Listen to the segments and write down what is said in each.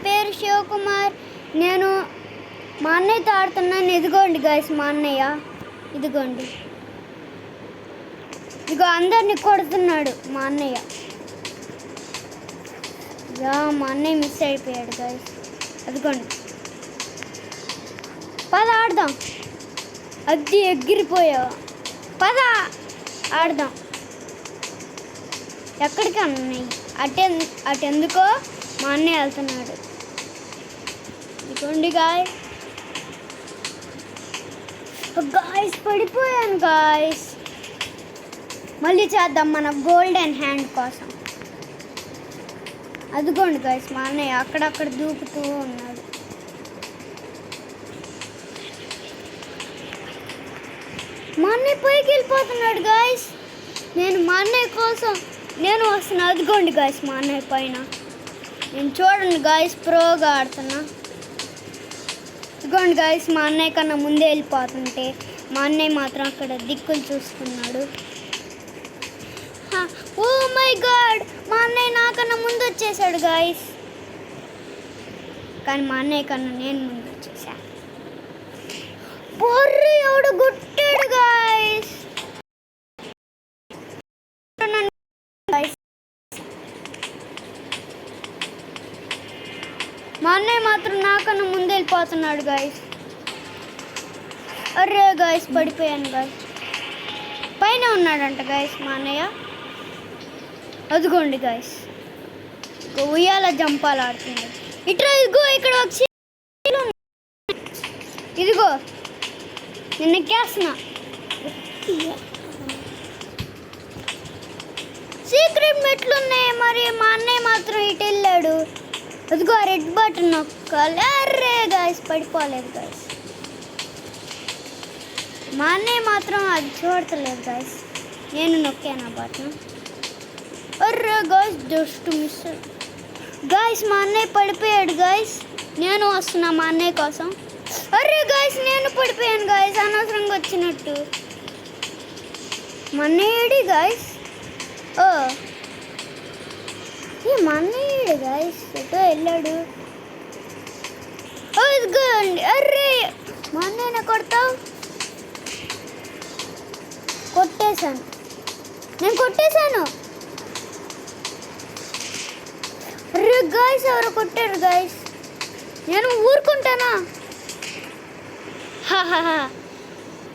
పేరు శివకుమార్. నేను మా అన్నయ్యతో ఆడుతున్నాను. ఇదిగోండి గైస్ మా అన్నయ్య. ఇదిగోండి, ఇదిగో అందరిని కొడుతున్నాడు మా అన్నయ్య. మా అన్నయ్య మిస్ అయిపోయాడు గైస్. అదిగోండి, పద ఆడదాం. అది ఎగిరిపోయావు, పద ఆడదాం. ఎక్కడికి అన్నయ్య? అటెందుకో మా అన్నయ్య వెళ్తున్నాడు. ఇదిగోండి గాయస్. గాయస్ పడిపోయాను గాయస్. మళ్ళీ చేద్దాం మన గోల్డెన్ హ్యాండ్ కోసం. అదిగోండి గాయస్ మా అన్నయ్య అక్కడక్కడ దూకుతూ ఉన్నాడు. మా అన్నయ్య పైకి వెళ్ళిపోతున్నాడు గాయస్. నేను మా అన్నయ్య కోసం వస్తున్నా. అదిగోండి గాయస్ మా అన్నయ్య పైన. నేను చూడండి గాయస్ ప్రోగా ఆడుతున్నా. ఇదిగోండి గాయస్ మా అన్నయ్య కన్నా ముందే వెళ్ళిపోతుంటే మా అన్నయ్య మాత్రం అక్కడ దిక్కులు చూసుకున్నాడు. ఓ మై గాడ్, మా అన్నయ్య నాకన్నా ముందు వచ్చేసాడు గాయస్. కానీ మా అన్నయ్య కన్నా నేను ముందు వచ్చేసా. బొర్రి ఎవడు గుట్టాడు గాయస్. మా అన్నయ్య మాత్రం నాకన్నా ముందు వెళ్ళిపోతున్నాడు గాయస్. అర్రే గాయస్ పడిపోయాను గాయస్. పైన ఉన్నాడంట గాయస్ మా అన్నయ్య. అదిగోండి గాయస్, ఉయ్యాల జంపాలు ఆడుతుంది. ఇట్లా ఇదిగో ఇక్కడ వచ్చి ఇదిగో నిన్న ఎక్కేస్తున్నా. సీక్రెట్ మెట్లు ఉన్నాయి. మరి మా అన్నయ్య మాత్రం ఇటు వెళ్ళాడు. అదిగో ఆ రెడ్ బటన్ నొక్కాలి. అర్రే గాయస్ పడిపోలేదు గాయస్. మా అన్నయ్య మాత్రం అది చూడతలేదు గాయస్. నేను నొక్కాను ఆ బటన్. అర్రే గాయస్ జస్ట్ మిస్ గాయస్. మా అన్నయ్య పడిపోయాడు గాయస్. నేను వస్తున్నా మా అన్నయ్య కోసం. అర్రే గాయస్ నేను పడిపోయాను గాయస్, అనవసరంగా వచ్చినట్టు. మా అన్నయ్యడి గాయస్. ఓ మా అన్నయ్యడు గాయస్ ఎటో వెళ్ళాడు. ఇదిగోండి. అర్రే మా అన్నయ్యని కొడతావు. కొట్టేశాను, నేను కొట్టేశాను. అర్రే గాయస్ ఎవరో కొట్టారు గాయస్. నేను ఊరుకుంటానా?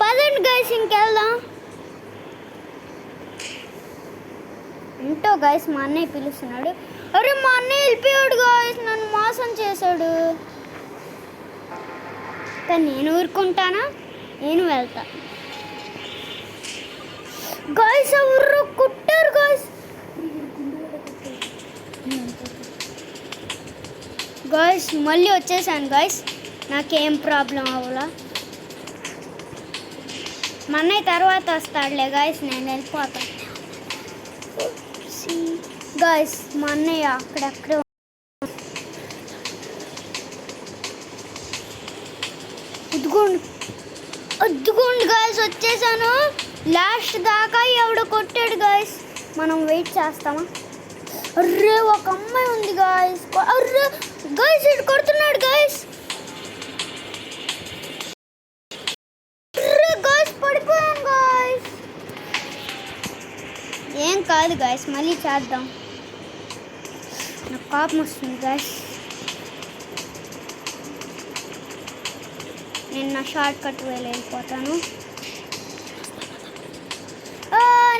పదండి గాయస్ ఇంకెళ్దాం. ఏంటో గాయస్ మా అన్నయ్య పిలుస్తున్నాడు. అరే మా అన్నయ్య వెళ్ళిపోయాడు గాయస్, నన్ను మోసం చేశాడు. కానీ నేను ఊరుకుంటానా? నేను వెళ్తా. గాయస్ ఎవరు కుట్టారు గాయస్. గాయస్ మళ్ళీ వచ్చేసాను గాయస్. నాకేం ప్రాబ్లం అవ్వలా. మా అన్నయ్య తర్వాత వస్తాడులే గాయస్, నేను వెళ్ళిపోతాను. గాయస్ మా అన్నయ్య అక్కడెక్కడ. అద్దుకోండి గాయస్ వచ్చేసాను. లాస్ట్ దాకా ఎవడో కొట్టాడు గాయస్. మనం వెయిట్ చేస్తామా? అర్రే ఒక అమ్మాయి ఉంది గాయస్. అర్రే గాయస్ ఇటు కొడుతున్నాడు గాయస్. అర్రే గాయస్ పడిపోయాను గాయస్. ఏం కాదు గాయస్, మళ్ళీ చేద్దాం. నాకు కోపం వస్తుంది గాయస్. నేను నా షార్ట్ కట్ వెళ్ళిపోతాను.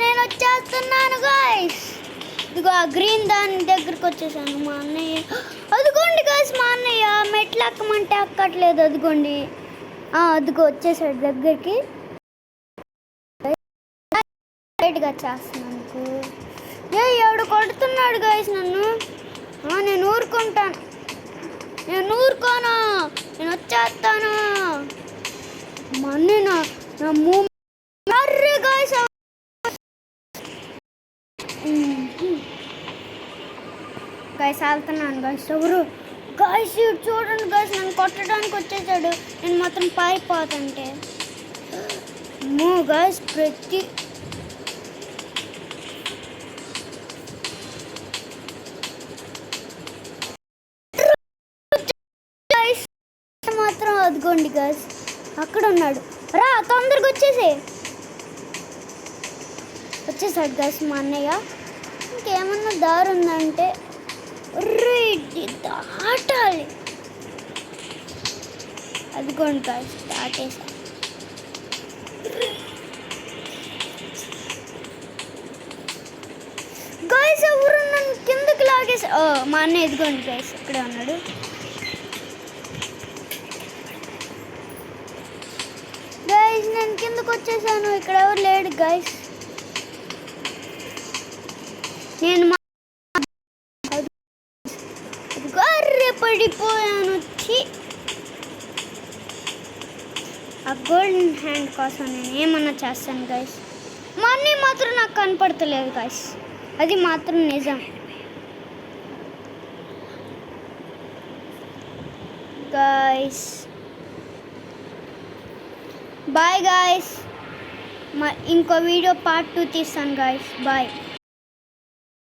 నేను వచ్చేస్తున్నాను గాయస్. ఇదిగో ఆ గ్రీన్ దాని దగ్గరికి వచ్చేసాను. మా అన్నయ్య అదిగోండి గాయస్. మా అన్నయ్య మెట్లు ఎక్కమంటే ఎక్కట్లేదు. అదిగోండి, అదిగో వచ్చేసాడు దగ్గరికి. గా చేస్తున్నాను. ఎవడు కొడుతున్నాడు గాయస్ నన్ను. నేను ఊరుకుంటాను, నేను ఊరుకోను, నేను వచ్చేస్తాను. మా అన్నయ్య నా మర్రి గాయస్. గాయస్ వెళ్తున్నాను గాయస్. ఎవరు గాయస్ చూడండి గాయస్, నన్ను కొట్టడానికి వచ్చేసాడు. నేను మాత్రం పారిపోతుంటే గాయస్ ప్రతి మాత్రం అదిగోండి గాయస్, అక్కడ ఉన్నాడు. రా తొందరగా వచ్చేసాడు గాయస్ మా అన్నయ్య. ఇంకేమన్నా దారి ఉందంటే దాటాలి. అదిగోండి గాయస్ దాటేసా. గాయస్ ఎవరు నన్ను కిందకి లాగేసా. మా అన్న ఎదుగోండి గాయస్ ఇక్కడే ఉన్నాడు. గాయస్ నేను కిందకు వచ్చేసాను, ఇక్కడ ఎవరు లేడు గాయస్. నేను పడిపోయాను. ఆ గోల్డెన్ హ్యాండ్ కోసం నేను ఏమన్నా చేస్తాను గాయస్. మా అన్నయ్య మాత్రం నాకు కనపడతలేదు గాయస్, అది మాత్రం నిజం. గాయస్ బాయ్ గాయస్, ఇంకో వీడియో పార్ట్ 2 తీస్తాను గాయస్. బాయ్.